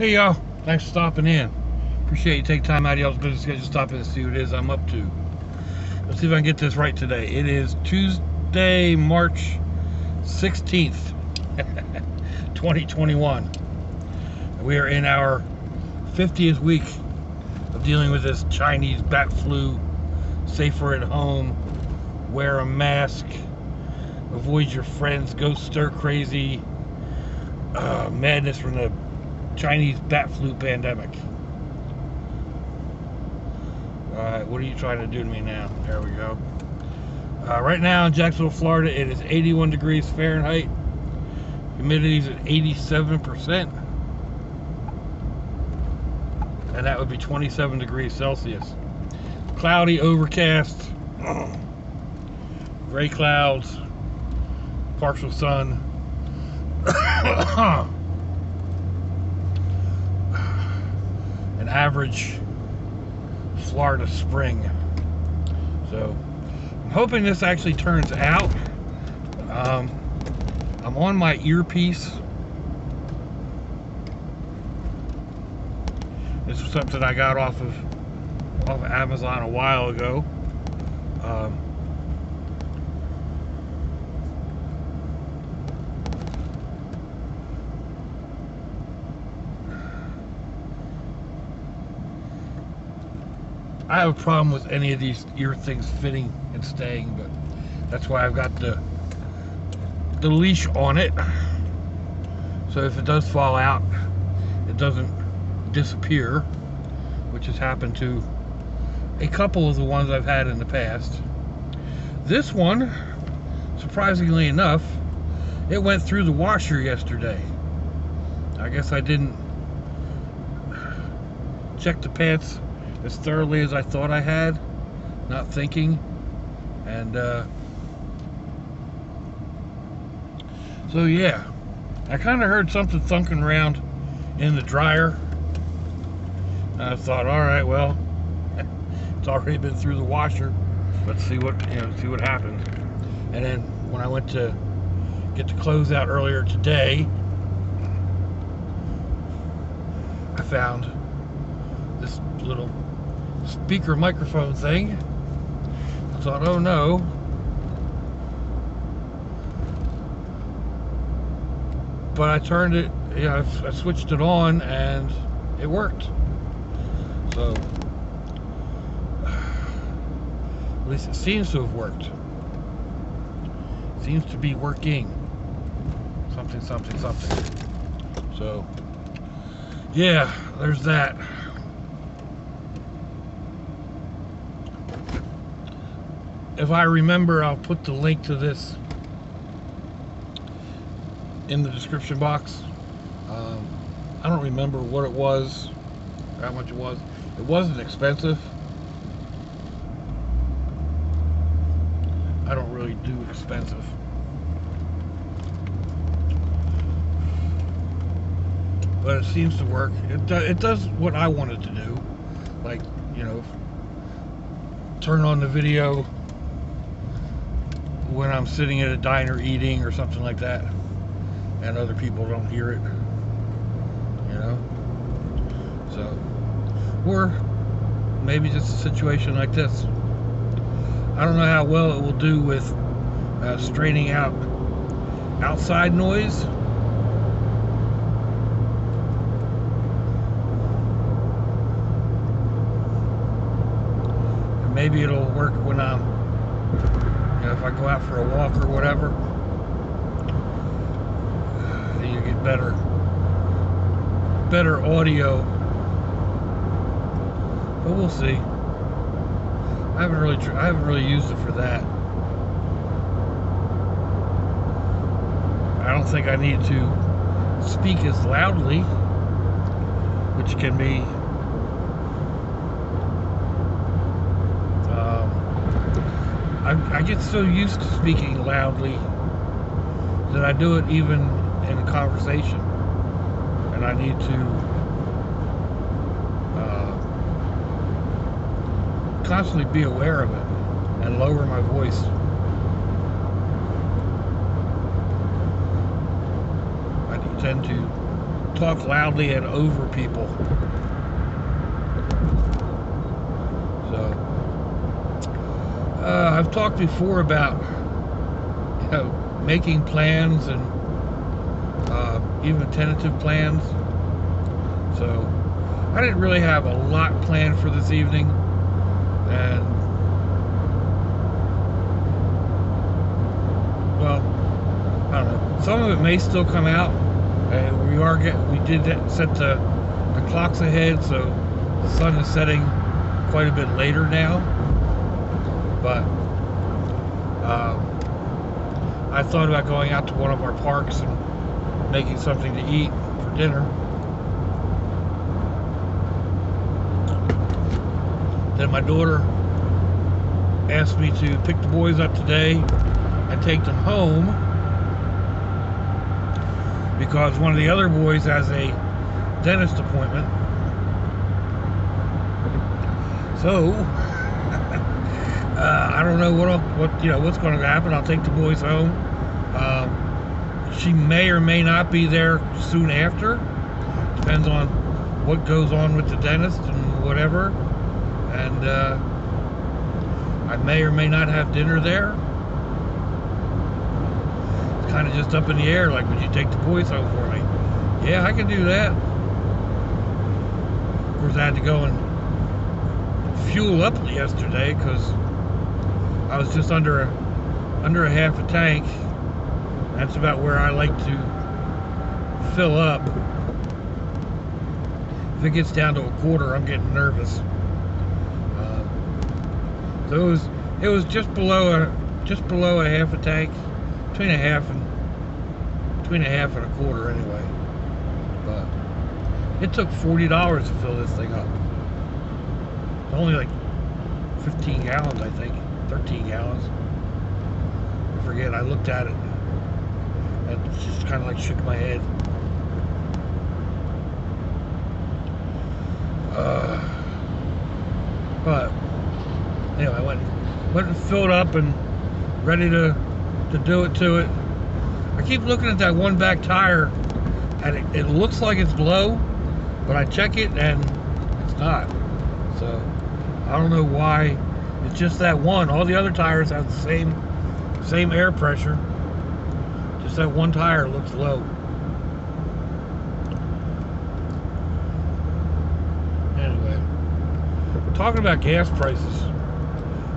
Hey y'all, thanks for stopping in. Appreciate you taking time out of y'all's busy schedule to stop in and see what it is I'm up to. Let's see if I can get this right today. It is Tuesday, March 16th, 2021. We are in our 50th week of dealing with this Chinese bat flu. Safer at home, wear a mask, avoid your friends, go stir crazy madness from the Chinese bat flu pandemic. Alright, what are you trying to do to me now? There we go. Right now in Jacksonville, Florida, it is 81 degrees Fahrenheit. Humidity is at 87%. And that would be 27 degrees Celsius. Cloudy, overcast, gray clouds, partial sun. An average Florida spring. So I'm hoping this actually turns out. I'm on my earpiece. This was something I got off of Amazon a while ago. I have a problem with any of these ear things fitting and staying, but that's why I've got the leash on it. So if it does fall out, it doesn't disappear, which has happened to a couple of the ones I've had in the past. This one, surprisingly enough, it went through the washer yesterday. I guess I didn't check the pants as thoroughly as I thought I had, not thinking, and so yeah, I kind of heard something thunking around in the dryer, and I thought, all right, well, it's already been through the washer. Let's see what happens. And then when I went to get the clothes out earlier today, I found this little speaker microphone thing. I thought, oh no. But I turned it, I switched it on and it worked. So at least it seems to have worked. Seems to be working. Something. So yeah, there's that. If I remember, I'll put the link to this in the description box. I don't remember what it was, how much it was. It wasn't expensive. I don't really do expensive. But it seems to work. It does what I want it to do. Like, turn on the video when I'm sitting at a diner eating or something like that, and other people don't hear it, so, or maybe just a situation like this. I don't know how well it will do with straining out outside noise. And maybe it'll work when I'm if I go out for a walk or whatever, then you get better audio. But we'll see. I haven't really used it for that. I don't think I need to speak as loudly, which can be I get so used to speaking loudly that I do it even in a conversation, and I need to constantly be aware of it and lower my voice. I tend to talk loudly and over people. So I've talked before about, you know, making plans and even tentative plans. So I didn't really have a lot planned for this evening, and well, I don't know. Some of it may still come out, and we did set the clocks ahead, so the sun is setting quite a bit later now. But I thought about going out to one of our parks and making something to eat for dinner. Then my daughter asked me to pick the boys up today and take them home because one of the other boys has a dentist appointment. So I don't know what's going to happen. I'll take the boys home. She may or may not be there soon after. Depends on what goes on with the dentist and whatever. And I may or may not have dinner there. It's kind of just up in the air. Like, would you take the boys home for me? Yeah, I can do that. Of course, I had to go and fuel up yesterday because I was just under a half a tank. That's about where I like to fill up. If it gets down to a quarter, I'm getting nervous. So it was just below a half a tank, between a half and a quarter anyway. But it took $40 to fill this thing up. It's only like 15 gallons, I think, 13 gallons. I forget. I looked at it. I just kind of like shook my head. But anyway, I went and filled up and ready to do it to it. I keep looking at that one back tire, and it looks like it's low, but I check it and it's not. So I don't know why. It's just that one. All the other tires have the same air pressure. Just that one tire looks low. Anyway, talking about gas prices.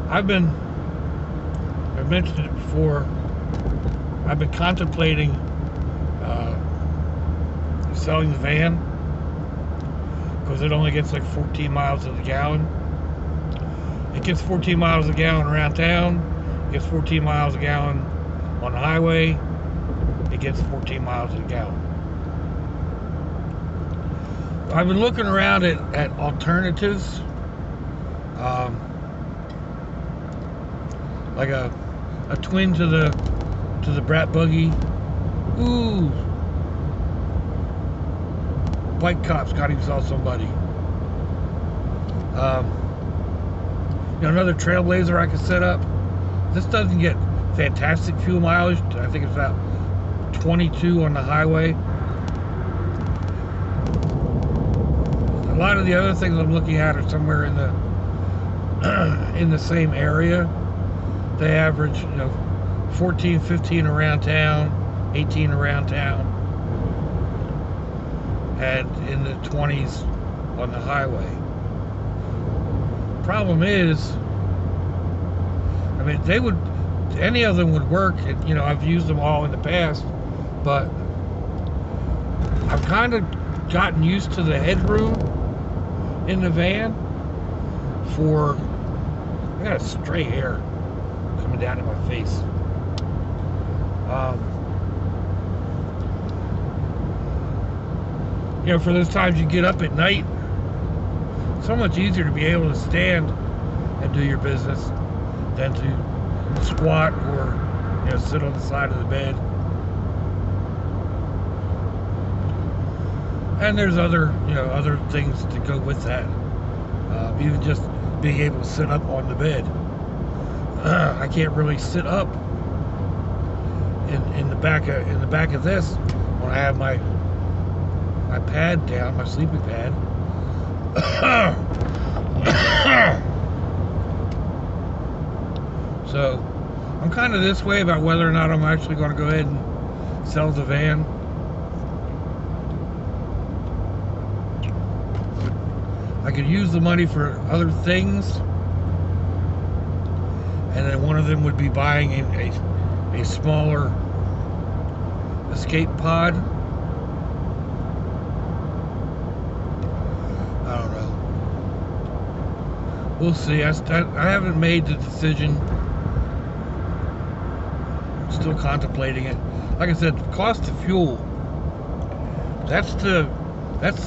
I've mentioned it before. I've been contemplating selling the van because it only gets like 14 miles to the gallon. It gets 14 miles a gallon around town. It gets 14 miles a gallon on the highway. It gets 14 miles a gallon. I've been looking around at alternatives, like a twin to the brat buggy. Ooh, bike cop's got himself somebody. Another Trailblazer I could set up. This doesn't get fantastic fuel mileage. I think it's about 22 on the highway. A lot of the other things I'm looking at are somewhere in the same area. They average, 14, 15 around town, 18 around town, and in the 20s on the highway. Problem is, any of them would work. I've used them all in the past, but I've kind of gotten used to the headroom in the van. I got a stray hair coming down in my face. For those times you get up at night, so much easier to be able to stand and do your business than to squat or sit on the side of the bed. And there's other things to go with that. Even just being able to sit up on the bed. I can't really sit up in the back of this when I my pad down, my sleeping pad. So I'm kind of this way about whether or not I'm actually going to go ahead and sell the van. I could use the money for other things, and then one of them would be buying a smaller escape pod. I don't know. We'll see. I haven't made the decision. I'm still contemplating it. Like I said, the cost of fuel. That's the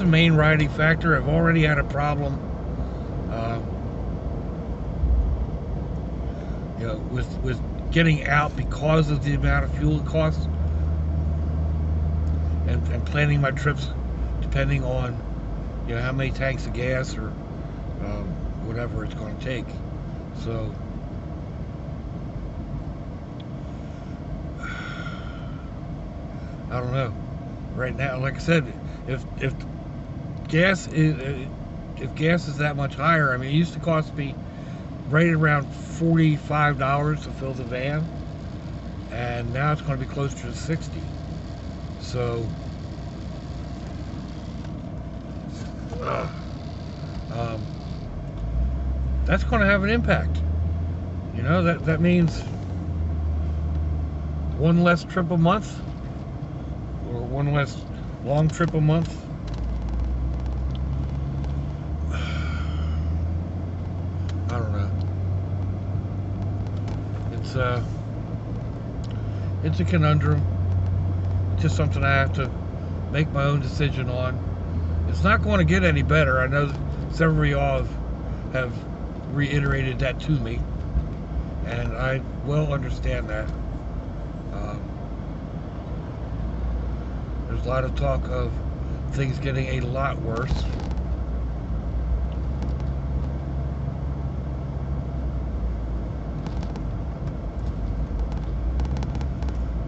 main riding factor. I've already had a problem, you know, with getting out because of the amount of fuel it costs, and planning my trips depending on, you know, how many tanks of gas or whatever it's going to take. So I don't know. Right now, like I said, if gas is that much higher, I mean, it used to cost me right around $45 to fill the van, and now it's going to be closer to $60. So that's going to have an impact. You know, that means one less trip a month, or one less long trip a month. I don't know. It's a conundrum. It's just something I have to make my own decision on. It's not going to get any better. I know several of y'all have reiterated that to me, and I well understand that. There's a lot of talk of things getting a lot worse.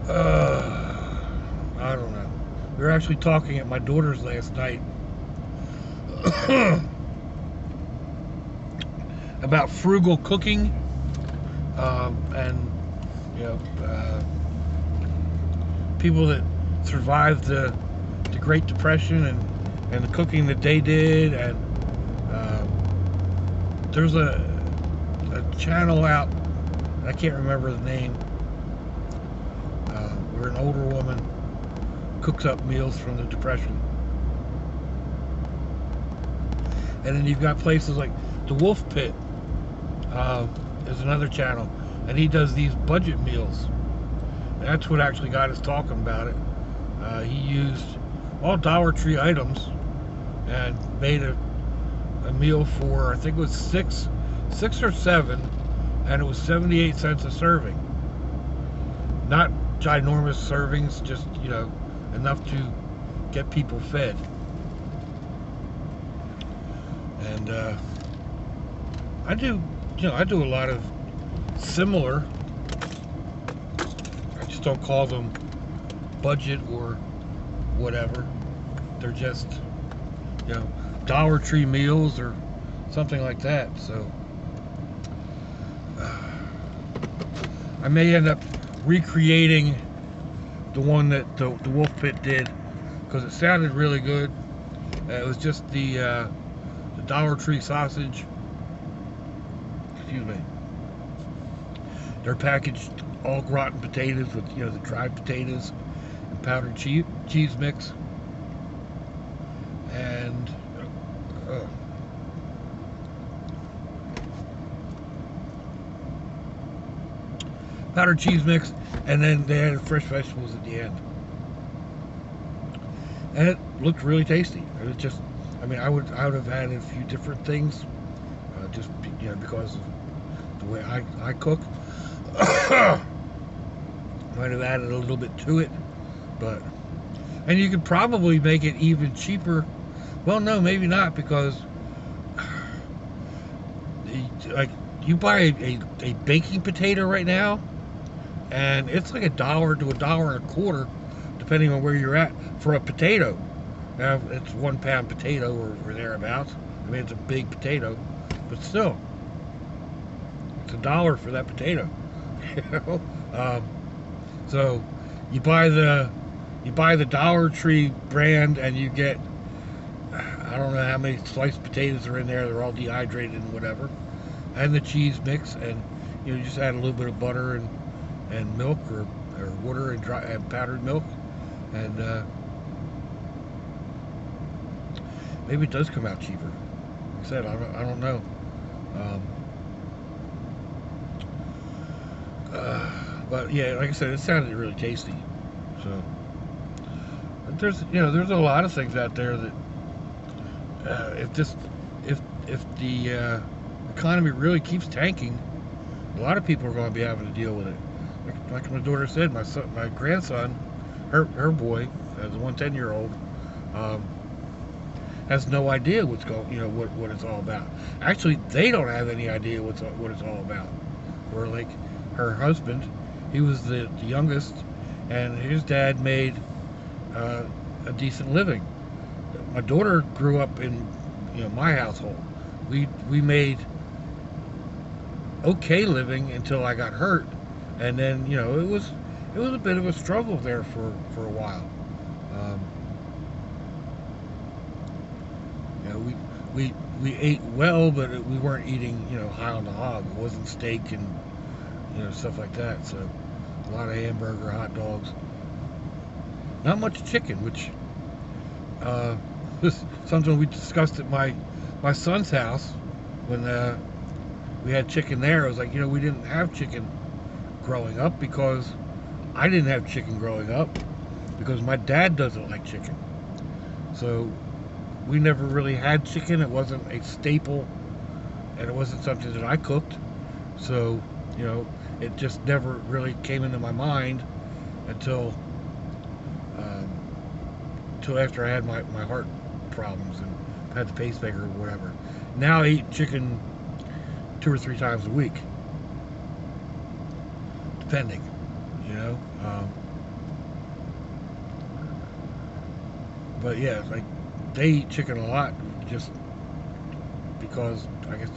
I don't know. We were actually talking at my daughter's last night about frugal cooking, and you know, people that survived the Great Depression and the cooking that they did. And there's a channel out, I can't remember the name, where an older woman cooks up meals from the Depression. And then you've got places like the Wolf Pit, is another channel, and he does these budget meals. That's what actually got us talking about it. He used all Dollar Tree items and made a meal for, I think it was six or seven, and it was 78 cents a serving. Not ginormous servings, just, you know, enough to get people fed. And I do a lot of similar, I just don't call them budget or whatever. They're just, you know, Dollar Tree meals or something like that. So I may end up recreating the one that the Wolf Pit did, because it sounded really good. It was just the Dollar Tree sausage. Excuse me. They're packaged all rotten potatoes with, you know, the dried potatoes and powdered cheese mix, and powdered cheese mix, and then they added fresh vegetables at the end, and it looked really tasty. It was just, I mean, I would have added a few different things, just, you know, because of the way I cook. Might have added a little bit to it, but, and you could probably make it even cheaper. Well, no, maybe not, because like, you buy a baking potato right now, and it's like $1 to $1.25, depending on where you're at, for a potato. Now, it's 1 pound potato or thereabouts. I mean, it's a big potato, but still, it's $1 for that potato. You know? So you buy the Dollar Tree brand, and you get, I don't know how many sliced potatoes are in there. They're all dehydrated and whatever, and the cheese mix, and you just add a little bit of butter and milk or water and powdered milk, and maybe it does come out cheaper. Like I said, I don't know. But yeah, like I said, it sounded really tasty. So there's a lot of things out there that if the economy really keeps tanking, a lot of people are going to be having to deal with it. Like my daughter said, my grandson, her boy, as a 10-year-old, has no idea what's going, what it's all about. Actually, they don't have any idea what it's all about. Or like her husband, he was the youngest, and his dad made a decent living. My daughter grew up in my household. We made okay living until I got hurt, and then it was a bit of a struggle there for a while. We ate well, but we weren't eating high on the hog. It wasn't steak and stuff like that. So a lot of hamburger, hot dogs, not much chicken, which something we discussed at my son's house when we had chicken there. I was like, we didn't have chicken growing up because I didn't have chicken growing up because my dad doesn't like chicken. So we never really had chicken. It wasn't a staple, and it wasn't something that I cooked. So, it just never really came into my mind until after I had my heart problems and had the pacemaker or whatever. Now I eat chicken 2 or 3 times a week, depending, but yeah, like they eat chicken a lot just because I guess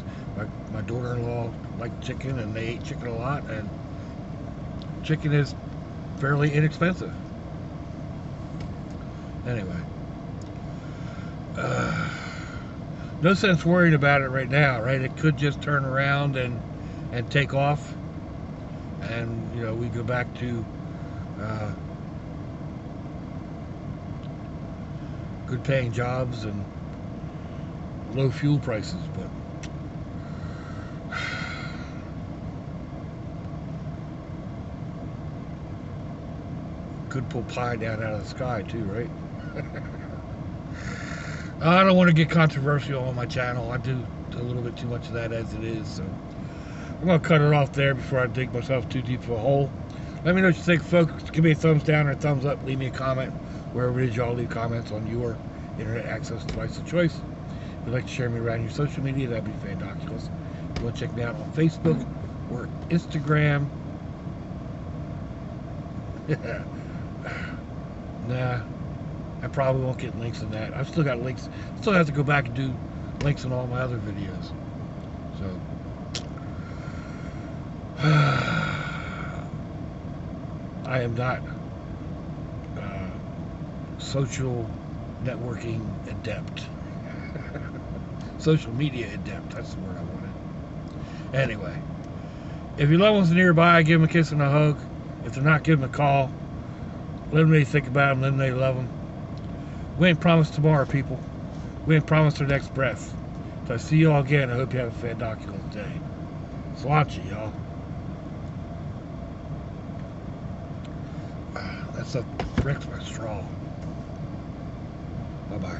my daughter-in-law liked chicken and they ate chicken a lot, and chicken is fairly inexpensive. Anyway, no sense worrying about it right now, right? It could just turn around and take off, and we go back to good paying jobs and low fuel prices, but could pull pie down out of the sky too, right? I don't want to get controversial on my channel. I do a little bit too much of that as it is, so I'm going to cut it off there before I dig myself too deep of a hole. Let me know what you think, folks. Give me a thumbs down or a thumbs up. Leave me a comment wherever it is y'all leave comments on your internet access device of choice. If you'd like to share me around your social media, that'd be fantabulous. If you want to check me out on Facebook or Instagram, nah, I probably won't get links in that. I've still got links. Still have to go back and do links in all my other videos. So I am not social networking adept. Social media adept, that's the word I wanted. Anyway, if your loved ones are nearby, give them a kiss and a hug. If they're not, give them a call. Let them know you think about them, let them know you love them. We ain't promised tomorrow, people. We ain't promised our next breath. So I see you all again. I hope you have a fantabulous day. Sláinte, y'all. That's a brick for a straw. Bye-bye.